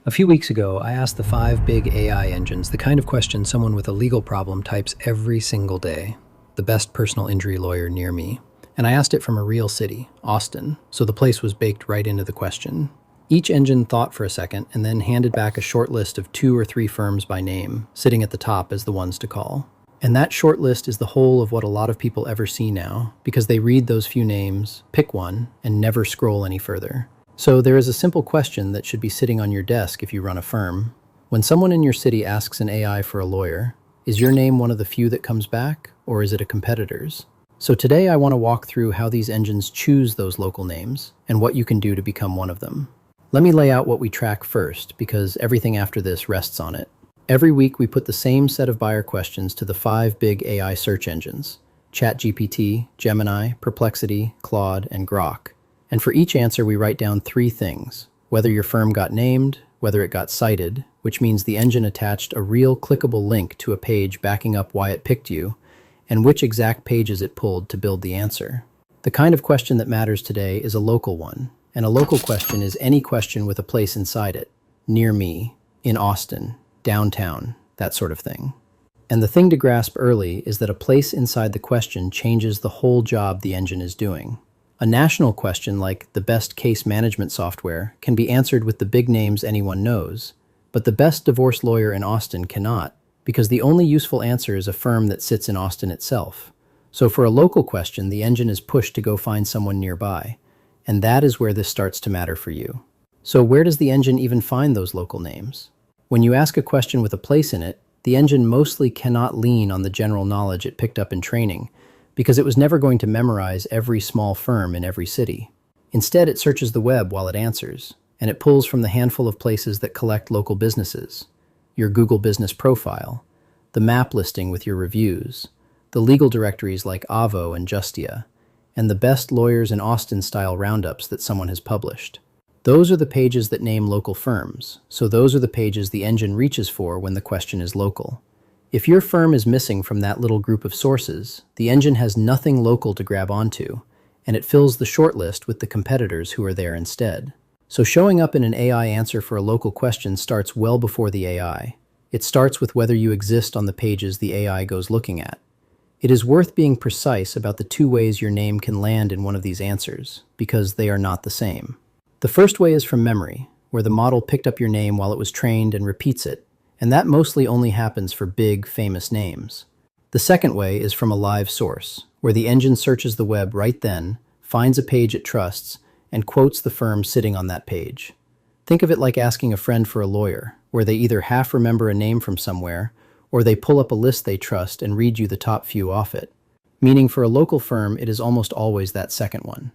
A few weeks ago, I asked the 5 big AI engines the kind of question someone with a legal problem types every single day, the best personal injury lawyer near me. And I asked it from a real city, Austin, so the place was baked right into the question. Each engine thought for a second and then handed back a short list of 2 or 3 firms by name, sitting at the top as the ones to call. And that short list is the whole of what a lot of people ever see now, because they read those few names, pick one, and never scroll any further. So there is a simple question that should be sitting on your desk if you run a firm. When someone in your city asks an AI for a lawyer, is your name one of the few that comes back, or is it a competitor's? So today I want to walk through how these engines choose those local names, and what you can do to become one of them. Let me lay out what we track first, because everything after this rests on it. Every week we put the same set of buyer questions to the 5 big AI search engines: ChatGPT, Gemini, Perplexity, Claude, and Grok. And for each answer, we write down 3 things: whether your firm got named, whether it got cited, which means the engine attached a real clickable link to a page backing up why it picked you, and which exact pages it pulled to build the answer. The kind of question that matters today is a local one, and a local question is any question with a place inside it: near me, in Austin, downtown, that sort of thing. And the thing to grasp early is that a place inside the question changes the whole job the engine is doing. A national question like the best case management software can be answered with the big names anyone knows, but the best divorce lawyer in Austin cannot, because the only useful answer is a firm that sits in Austin itself. So for a local question, the engine is pushed to go find someone nearby, and that is where this starts to matter for you. So where does the engine even find those local names? When you ask a question with a place in it, the engine mostly cannot lean on the general knowledge it picked up in training, because it was never going to memorize every small firm in every city. Instead, it searches the web while it answers, and it pulls from the handful of places that collect local businesses: your Google business profile, the map listing with your reviews, the legal directories like Avvo and Justia, and the best lawyers in Austin-style roundups that someone has published. Those are the pages that name local firms, so those are the pages the engine reaches for when the question is local. If your firm is missing from that little group of sources, the engine has nothing local to grab onto, and it fills the shortlist with the competitors who are there instead. So showing up in an AI answer for a local question starts well before the AI. It starts with whether you exist on the pages the AI goes looking at. It is worth being precise about the 2 ways your name can land in one of these answers, because they are not the same. The first way is from memory, where the model picked up your name while it was trained and repeats it, and that mostly only happens for big, famous names. The second way is from a live source, where the engine searches the web right then, finds a page it trusts, and quotes the firm sitting on that page. Think of it like asking a friend for a lawyer, where they either half remember a name from somewhere, or they pull up a list they trust and read you the top few off it. Meaning for a local firm, it is almost always that second one.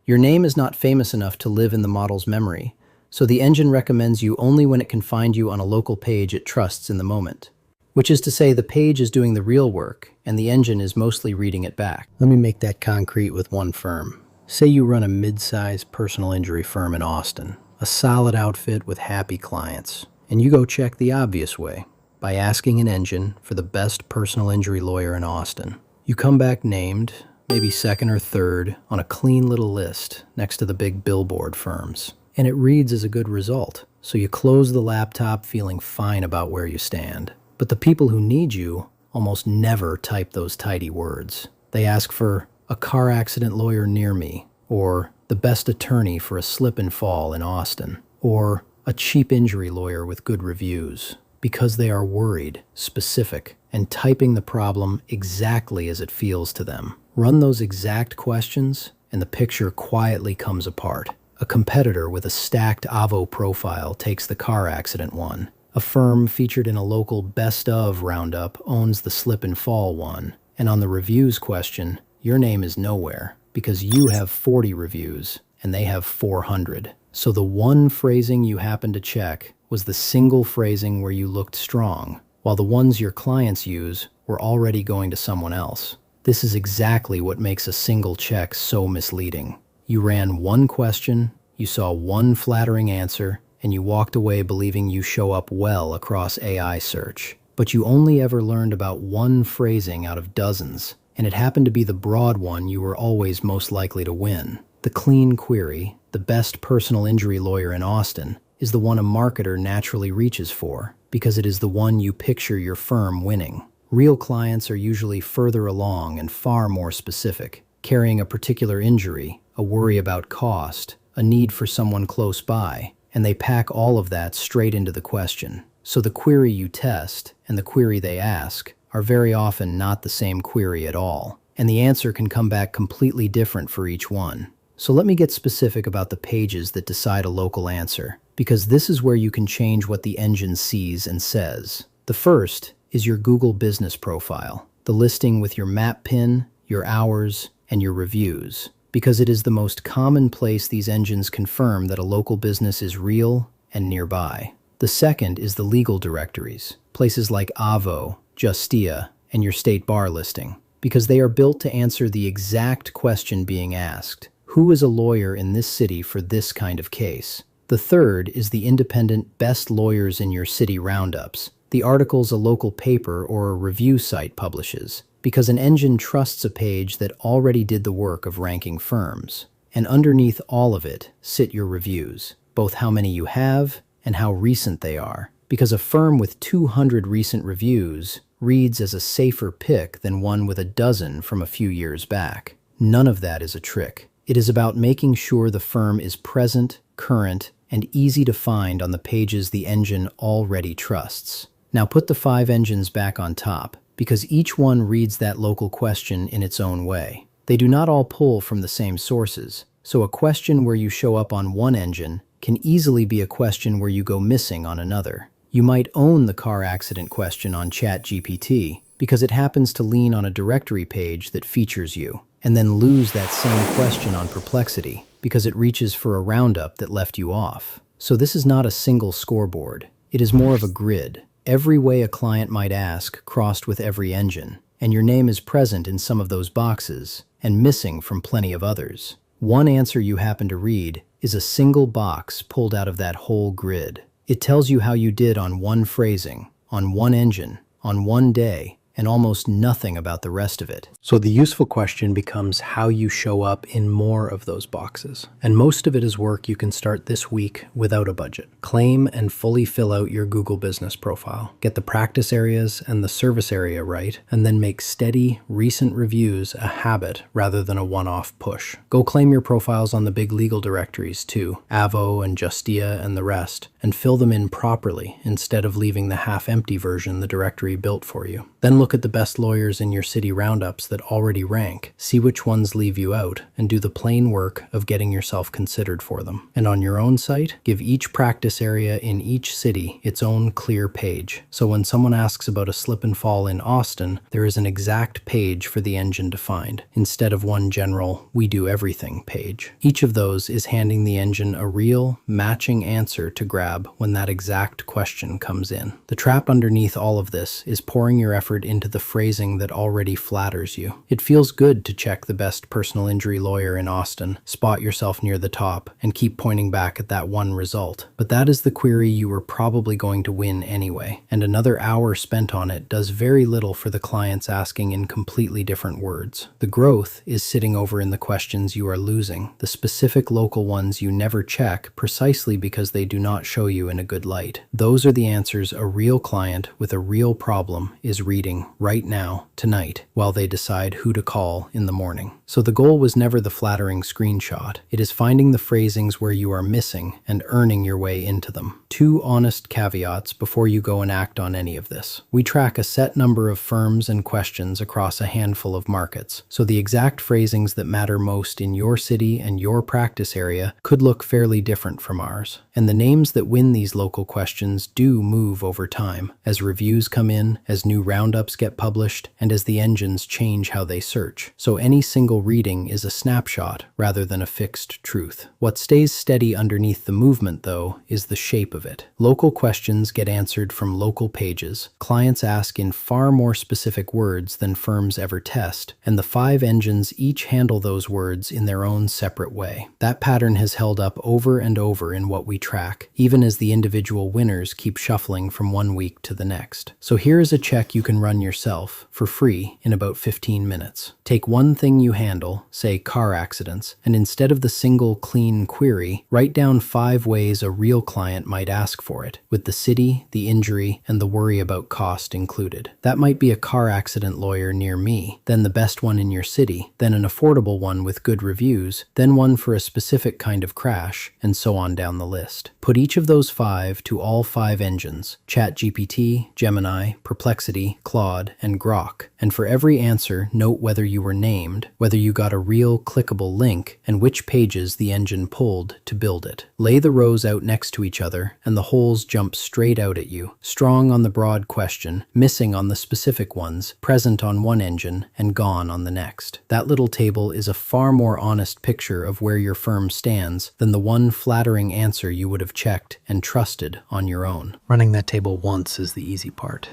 Your name is not famous enough to live in the model's memory, so the engine recommends you only when it can find you on a local page it trusts in the moment. Which is to say, the page is doing the real work, and the engine is mostly reading it back. Let me make that concrete with one firm. Say you run a mid-sized personal injury firm in Austin, a solid outfit with happy clients, and you go check the obvious way by asking an engine for the best personal injury lawyer in Austin. You come back named, maybe second or third, on a clean little list next to the big billboard firms. And it reads as a good result, so you close the laptop feeling fine about where you stand. But the people who need you almost never type those tidy words. They ask for a car accident lawyer near me, or the best attorney for a slip and fall in Austin, or a cheap injury lawyer with good reviews, because they are worried, specific, and typing the problem exactly as it feels to them. Run those exact questions, and the picture quietly comes apart. A competitor with a stacked Avvo profile takes the car accident one. A firm featured in a local best of roundup owns the slip and fall one. And on the reviews question, your name is nowhere, because you have 40 reviews and they have 400. So the one phrasing you happened to check was the single phrasing where you looked strong, while the ones your clients use were already going to someone else. This is exactly what makes a single check so misleading. You ran one question, you saw one flattering answer, and you walked away believing you show up well across AI search. But you only ever learned about one phrasing out of dozens, and it happened to be the broad one you were always most likely to win. The clean query, the best personal injury lawyer in Austin, is the one a marketer naturally reaches for, because it is the one you picture your firm winning. Real clients are usually further along and far more specific, carrying a particular injury, a worry about cost, a need for someone close by, and they pack all of that straight into the question. So the query you test and the query they ask are very often not the same query at all, and the answer can come back completely different for each one. So let me get specific about the pages that decide a local answer, because this is where you can change what the engine sees and says. The first is your Google business profile, the listing with your map pin, your hours, and your reviews, because it is the most common place these engines confirm that a local business is real and nearby. The second is the legal directories, places like Avvo, Justia, and your state bar listing, because they are built to answer the exact question being asked. Who is a lawyer in this city for this kind of case? The third is the independent best lawyers in your city roundups, the articles a local paper or a review site publishes, because an engine trusts a page that already did the work of ranking firms. And underneath all of it sit your reviews, both how many you have and how recent they are, because a firm with 200 recent reviews reads as a safer pick than one with a dozen from a few years back. None of that is a trick. It is about making sure the firm is present, current, and easy to find on the pages the engine already trusts. Now put the 5 engines back on top, because each one reads that local question in its own way. They do not all pull from the same sources, so a question where you show up on one engine can easily be a question where you go missing on another. You might own the car accident question on ChatGPT because it happens to lean on a directory page that features you, and then lose that same question on Perplexity because it reaches for a roundup that left you off. So this is not a single scoreboard. It is more of a grid. Every way a client might ask crossed with every engine, and your name is present in some of those boxes and missing from plenty of others. One answer you happen to read is a single box pulled out of that whole grid. It tells you how you did on one phrasing, on one engine, on one day, and almost nothing about the rest of it. So the useful question becomes how you show up in more of those boxes. And most of it is work you can start this week without a budget. Claim and fully fill out your Google business profile. Get the practice areas and the service area right, and then make steady, recent reviews a habit rather than a one-off push. Go claim your profiles on the big legal directories too, Avvo and Justia and the rest, and fill them in properly instead of leaving the half-empty version the directory built for you. Then look at the best lawyers in your city roundups that already rank, see which ones leave you out, and do the plain work of getting yourself considered for them. And on your own site, give each practice area in each city its own clear page. So when someone asks about a slip and fall in Austin, there is an exact page for the engine to find, instead of one general "we do everything" page. Each of those is handing the engine a real, matching answer to grab when that exact question comes in. The trap underneath all of this is pouring your effort into the phrasing that already flatters you. It feels good to check the best personal injury lawyer in Austin, spot yourself near the top, and keep pointing back at that one result. But that is the query you were probably going to win anyway, and another hour spent on it does very little for the clients asking in completely different words. The growth is sitting over in the questions you are losing, the specific local ones you never check precisely because they do not show you in a good light. Those are the answers a real client with a real problem is reading right now, tonight, while they decide who to call in the morning. So the goal was never the flattering screenshot. It is finding the phrasings where you are missing and earning your way into them. 2 honest caveats before you go and act on any of this. We track a set number of firms and questions across a handful of markets, so the exact phrasings that matter most in your city and your practice area could look fairly different from ours. And the names that win these local questions do move over time, as reviews come in, as new roundups get published, and as the engines change how they search. So any single reading is a snapshot rather than a fixed truth. What stays steady underneath the movement, though, is the shape of of it. Local questions get answered from local pages. Clients ask in far more specific words than firms ever test, and the 5 engines each handle those words in their own separate way. That pattern has held up over and over in what we track, even as the individual winners keep shuffling from one week to the next. So here is a check you can run yourself, for free, in about 15 minutes. Take one thing you handle, say car accidents, and instead of the single clean query, write down 5 ways a real client might ask for it, with the city, the injury, and the worry about cost included. That might be a car accident lawyer near me, then the best one in your city, then an affordable one with good reviews, then one for a specific kind of crash, and so on down the list. Put each of those 5 to all 5 engines, ChatGPT, Gemini, Perplexity, Claude, and Grok, and for every answer, note whether you were named, whether you got a real clickable link, and which pages the engine pulled to build it. Lay the rows out next to each other, and the holes jump straight out at you, strong on the broad question, missing on the specific ones, present on one engine, and gone on the next. That little table is a far more honest picture of where your firm stands than the one flattering answer you would have checked and trusted on your own. Running that table once is the easy part.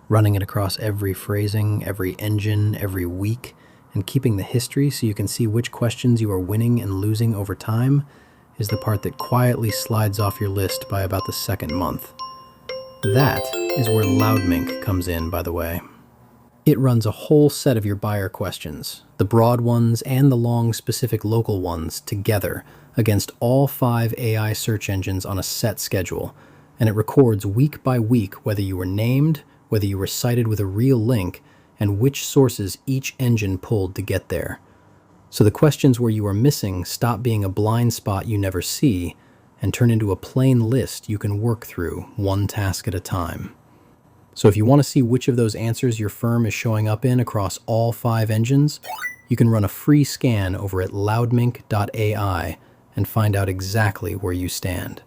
Running it across every phrasing, every engine, every week, and keeping the history so you can see which questions you are winning and losing over time is the part that quietly slides off your list by about the second month. That is where Loudmink comes in, by the way. It runs a whole set of your buyer questions, the broad ones and the long specific local ones, together against all 5 AI search engines on a set schedule, and it records week by week whether you were named, whether you were cited with a real link, and which sources each engine pulled to get there. So the questions where you are missing stop being a blind spot you never see and turn into a plain list you can work through, one task at a time. So if you want to see which of those answers your firm is showing up in across all 5 engines, you can run a free scan over at loudmink.ai and find out exactly where you stand.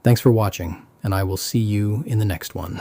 Thanks for watching, and I will see you in the next one.